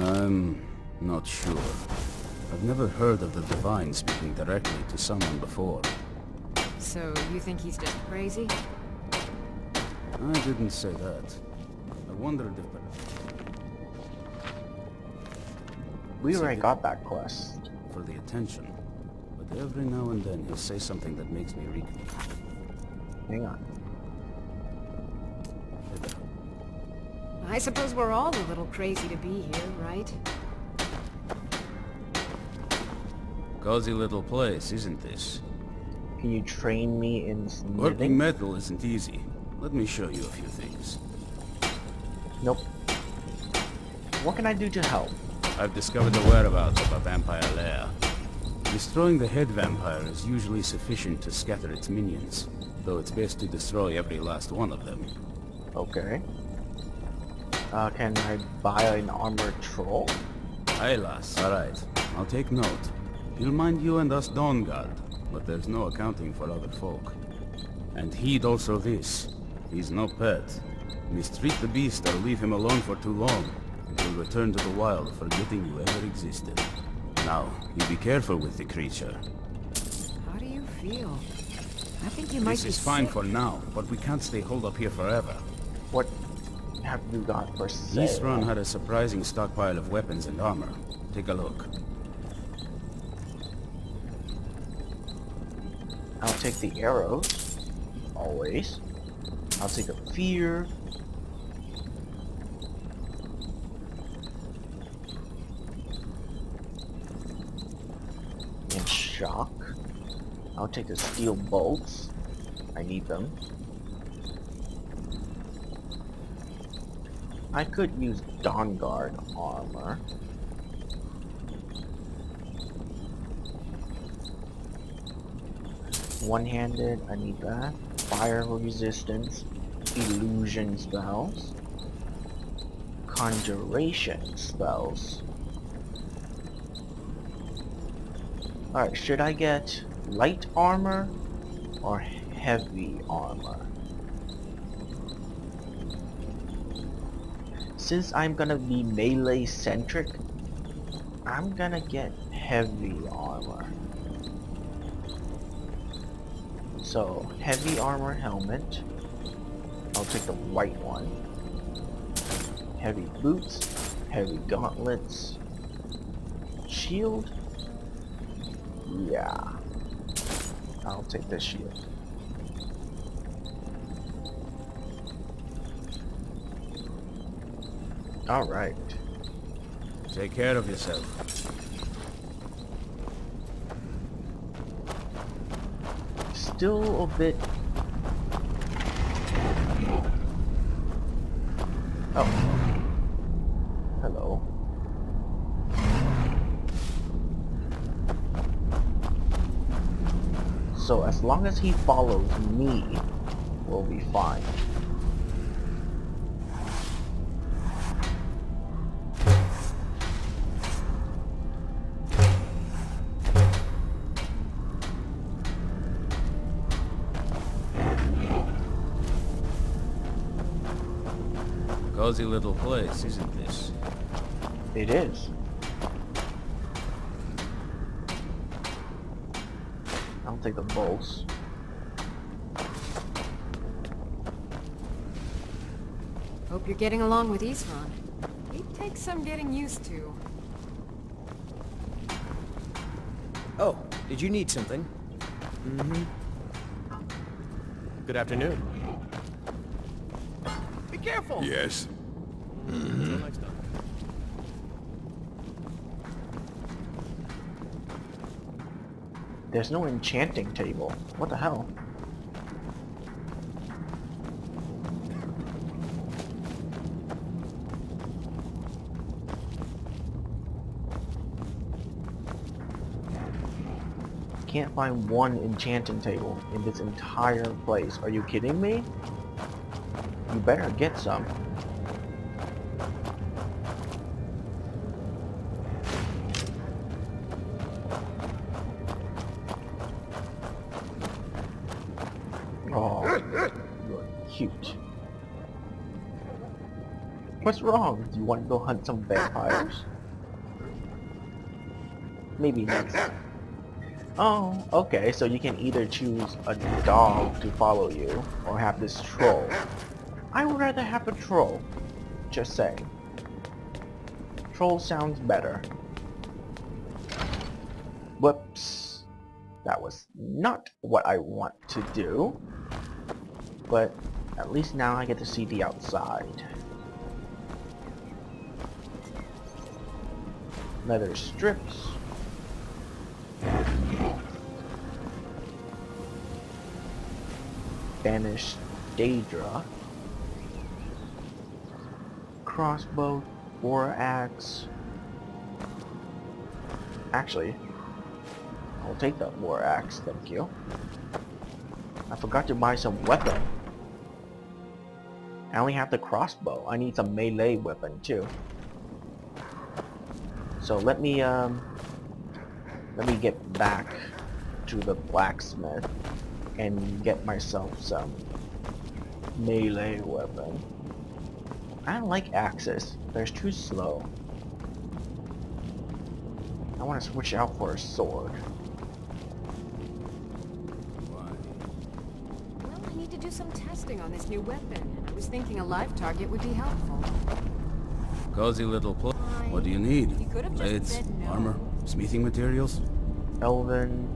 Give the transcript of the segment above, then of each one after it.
I'm not sure. I've never heard of the Divine speaking directly to someone before. So, you think he's just crazy? I didn't say that. I wondered if... We already got that quest. For the attention. But every now and then he'll say something that makes me reek. Hang on. I suppose we're all a little crazy to be here, right? Cozy little place, isn't this? Can you train me in smithing? Working metal isn't easy. Let me show you a few things. Nope. What can I do to help? I've discovered the whereabouts of a vampire lair. Destroying the head vampire is usually sufficient to scatter its minions, though it's best to destroy every last one of them. Okay. Can I buy an armored troll? Aye, lass. Alright, I'll take note. He'll mind you and us Dawnguard, but there's no accounting for other folk. And heed also this. He's no pet. Mistreat the beast or leave him alone for too long, and he'll return to the wild forgetting you ever existed. Now, you be careful with the creature. How do you feel? I think you might be This is fine sick. for now, but we can't stay holed up here forever. What have you got for sale? East Run had a surprising stockpile of weapons and armor. Take a look. I'll take the arrows. Always. I'll take a fear. And shock. I'll take the steel bolts. I need them. I could use Dawnguard armor. One-handed, I need that. Fire resistance, illusion spells, conjuration spells. Alright, should I get light armor or heavy armor? Since I'm gonna be melee centric, I'm gonna get heavy armor. So, heavy armor helmet. I'll take the white one. Heavy boots, heavy gauntlets. Shield? Yeah. I'll take the shield. Alright. Take care of yourself. Still a bit... Oh. Hello. So as long as he follows me, we'll be fine. Cozy little place, isn't this? It is. I'll take the bolts. Hope you're getting along with Eastron. It takes some getting used to. Oh, did you need something? Mm-hmm. Good afternoon. Be careful! Yes. Until next time. There's no enchanting table. What the hell? Can't find one enchanting table in this entire place. Are you kidding me? You better get some. Oh, you're cute. What's wrong? Do you want to go hunt some vampires? Maybe next time. Oh, okay, so you can either choose a dog to follow you, or have this troll. I would rather have a troll. Just saying. Troll sounds better. Whoops. That was not what I want to do. But at least now I get to see the outside. Leather strips. Banished Daedra. Crossbow, war axe. Actually, I'll take that war axe, thank you. I forgot to buy some weapon. I only have the crossbow. I need some melee weapon too. So let me get back to the blacksmith and get myself some melee weapon. I don't like axes. They're too slow. I want to switch out for a sword. Well, I need to do some testing on this new weapon. I was thinking a live target would be helpful. Cozy little place. What do you need? You could have just Blades, said no. armor, smithing materials? Elven.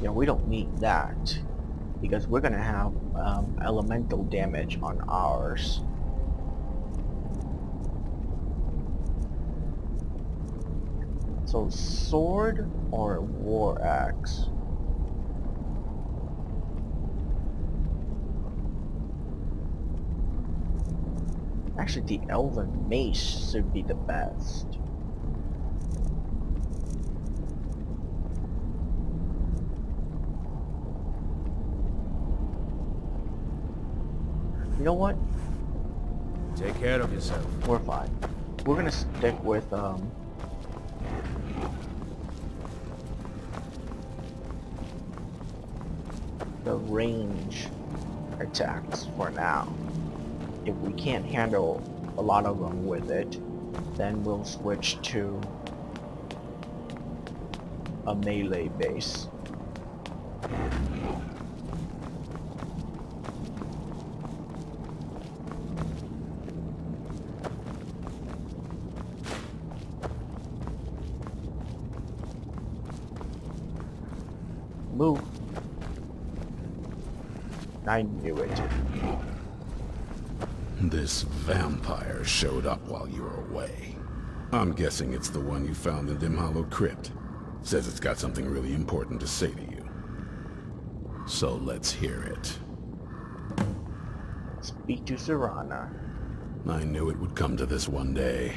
Yeah, we don't need that because we're gonna have elemental damage on ours. So sword or war axe? Actually, the elven mace should be the best. You know what? Take care of yourself. We're fine. We're gonna stick with the range attacks for now. If we can't handle a lot of them with it, then we'll switch to a melee base. Move. I knew it. This vampire showed up while you were away. I'm guessing it's the one you found in Dim Hollow Crypt. Says it's got something really important to say to you. So let's hear it. Speak to Serana. I knew it would come to this one day.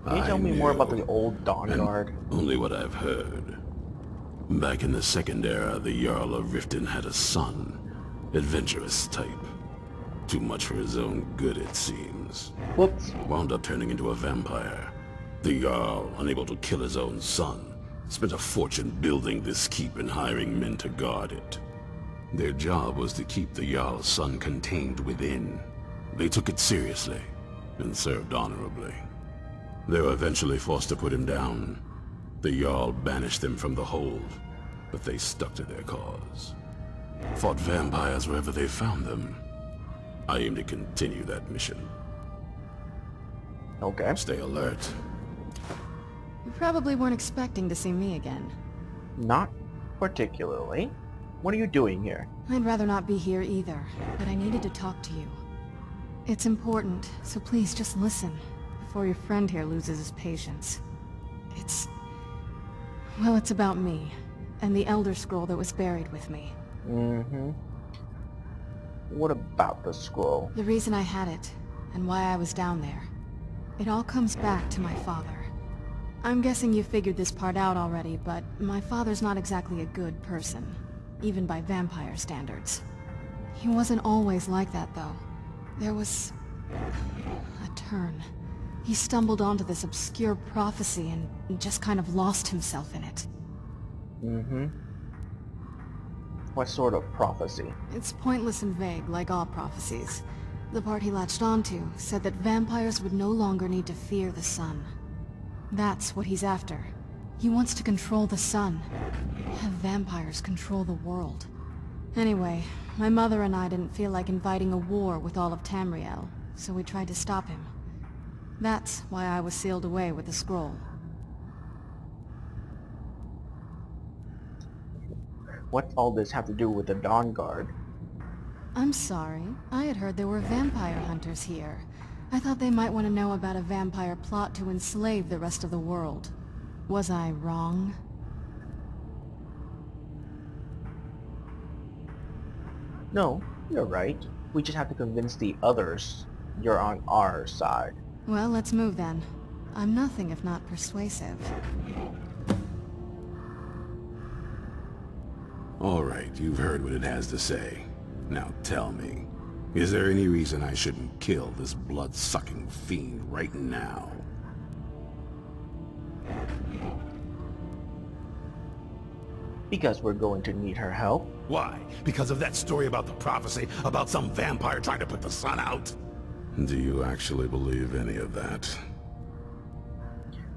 Can you tell me more about the old Dawnguard? Only what I've heard. Back in the Second Era, the Jarl of Riften had a son. Adventurous type. Too much for his own good, it seems. Whoops. Wound up turning into a vampire. The Jarl, unable to kill his own son, spent a fortune building this keep and hiring men to guard it. Their job was to keep the Jarl's son contained within. They took it seriously, and served honorably. They were eventually forced to put him down. The Jarl banished them from the hold, but they stuck to their cause. Fought vampires wherever they found them. I aim to continue that mission. Okay. Stay alert. You probably weren't expecting to see me again. Not particularly. What are you doing here? I'd rather not be here either, but I needed to talk to you. It's important, so please just listen, before your friend here loses his patience. Well, it's about me, and the Elder Scroll that was buried with me. Mm-hmm. What about the scroll? The reason I had it, and why I was down there. It all comes back to my father. I'm guessing you figured this part out already, but my father's not exactly a good person, even by vampire standards. He wasn't always like that, though. There was a turn. He stumbled onto this obscure prophecy and just kind of lost himself in it. Mm-hmm. What sort of prophecy? It's pointless and vague, like all prophecies. The part he latched onto said that vampires would no longer need to fear the sun. That's what he's after. He wants to control the sun. Have vampires control the world. Anyway, my mother and I didn't feel like inviting a war with all of Tamriel, so we tried to stop him. That's why I was sealed away with the scroll. What's all this have to do with the Dawnguard? I'm sorry. I had heard there were vampire hunters here. I thought they might want to know about a vampire plot to enslave the rest of the world. Was I wrong? No, you're right. We just have to convince the others you're on our side. Well, let's move then. I'm nothing if not persuasive. Alright, you've heard what it has to say. Now tell me, is there any reason I shouldn't kill this blood-sucking fiend right now? Because we're going to need her help. Why? Because of that story about the prophecy about some vampire trying to put the sun out? Do you actually believe any of that?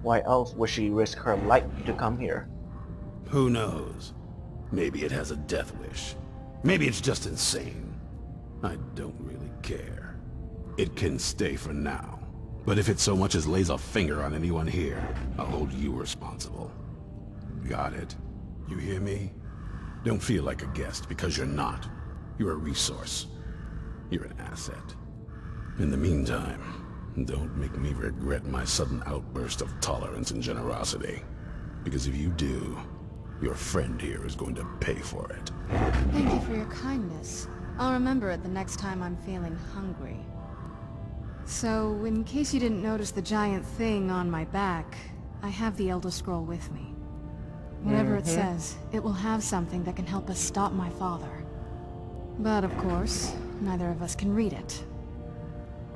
Why else would she risk her life to come here? Who knows? Maybe it has a death wish. Maybe it's just insane. I don't really care. It can stay for now. But if it so much as lays a finger on anyone here, I'll hold you responsible. Got it? You hear me? Don't feel like a guest, because you're not. You're a resource. You're an asset. In the meantime, don't make me regret my sudden outburst of tolerance and generosity. Because if you do, your friend here is going to pay for it. Thank you for your kindness. I'll remember it the next time I'm feeling hungry. So, in case you didn't notice the giant thing on my back, I have the Elder Scroll with me. Whatever it says, it will have something that can help us stop my father. But of course, neither of us can read it.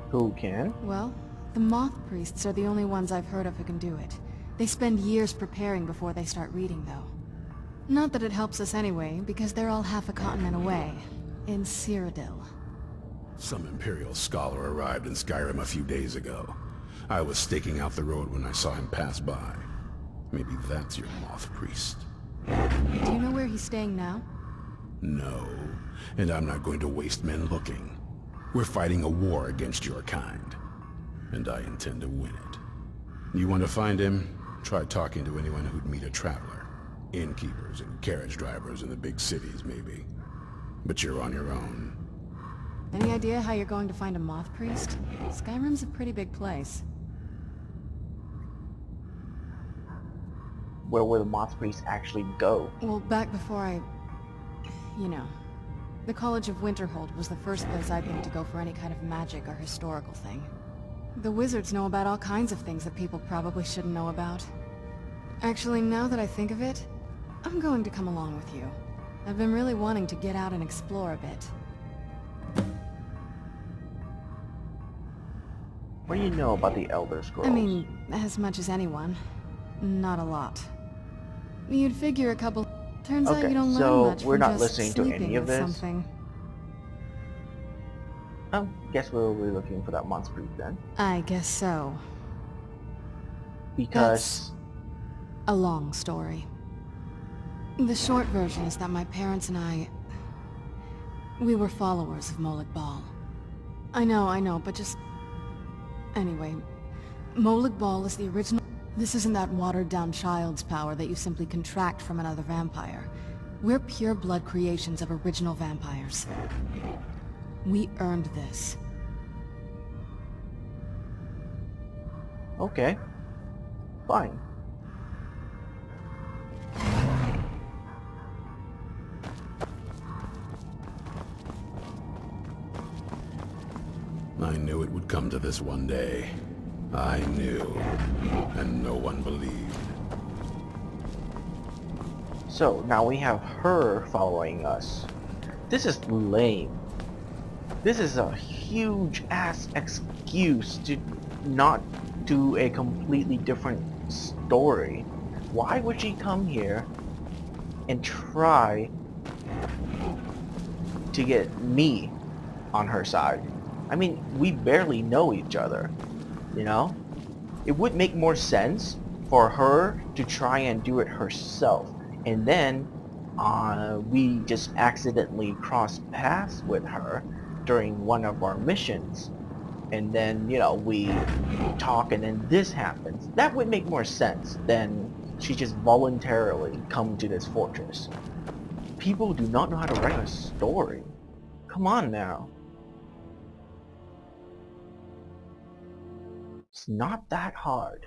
Who can? Well, the Moth Priests are the only ones I've heard of who can do it. They spend years preparing before they start reading, though. Not that it helps us anyway, because they're all half a continent away, in Cyrodiil. Some Imperial scholar arrived in Skyrim a few days ago. I was staking out the road when I saw him pass by. Maybe that's your Moth Priest. Do you know where he's staying now? No, and I'm not going to waste men looking. We're fighting a war against your kind, and I intend to win it. You want to find him? Try talking to anyone who'd meet a traveler. Innkeepers and carriage drivers in the big cities, maybe. But you're on your own. Any idea how you're going to find a Moth Priest? Skyrim's a pretty big place. Where will the Moth Priest actually go? Well, back before you know. The College of Winterhold was the first place I'd been to go for any kind of magic or historical thing. The wizards know about all kinds of things that people probably shouldn't know about. Actually, now that I think of it, I'm going to come along with you. I've been really wanting to get out and explore a bit. What do you know about the Elder Scrolls? I mean, as much as anyone. Not a lot. You'd figure a couple... Turns out you don't learn much we're from not just listening to any sleeping of with this. something. Guess we'll be looking for that Moth Priest then. I guess so. Because... A long story. The short version is that my parents and I... We were followers of Molag Bal. I know, but just... Anyway, Molag Bal is the original... This isn't that watered-down child's power that you simply contract from another vampire. We're pure-blood creations of original vampires. We earned this. Okay. Fine. I knew it would come to this one day. I knew, and no one believed. So, now we have her following us. This is lame. This is a huge-ass excuse to not to a completely different story. Why would she come here and try to get me on her side? I mean, we barely know each other, you know? It would make more sense for her to try and do it herself, and then we just accidentally cross paths with her during one of our missions, and then, you know, we talk and then this happens. That would make more sense than she just voluntarily come to this fortress. People do not know how to write a story. Come on now. It's not that hard.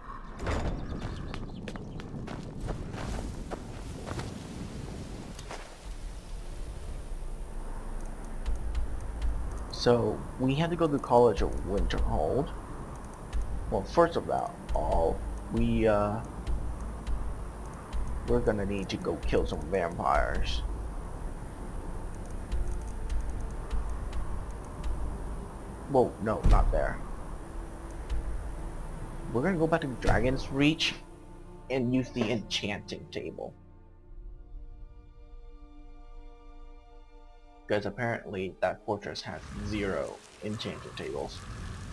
So, we had to go to College of Winterhold. Well, first of all, we're gonna need to go kill some vampires. Whoa, no, not there. We're gonna go back to Dragon's Reach and use the enchanting table. Because apparently that fortress has 0 enchanting tables.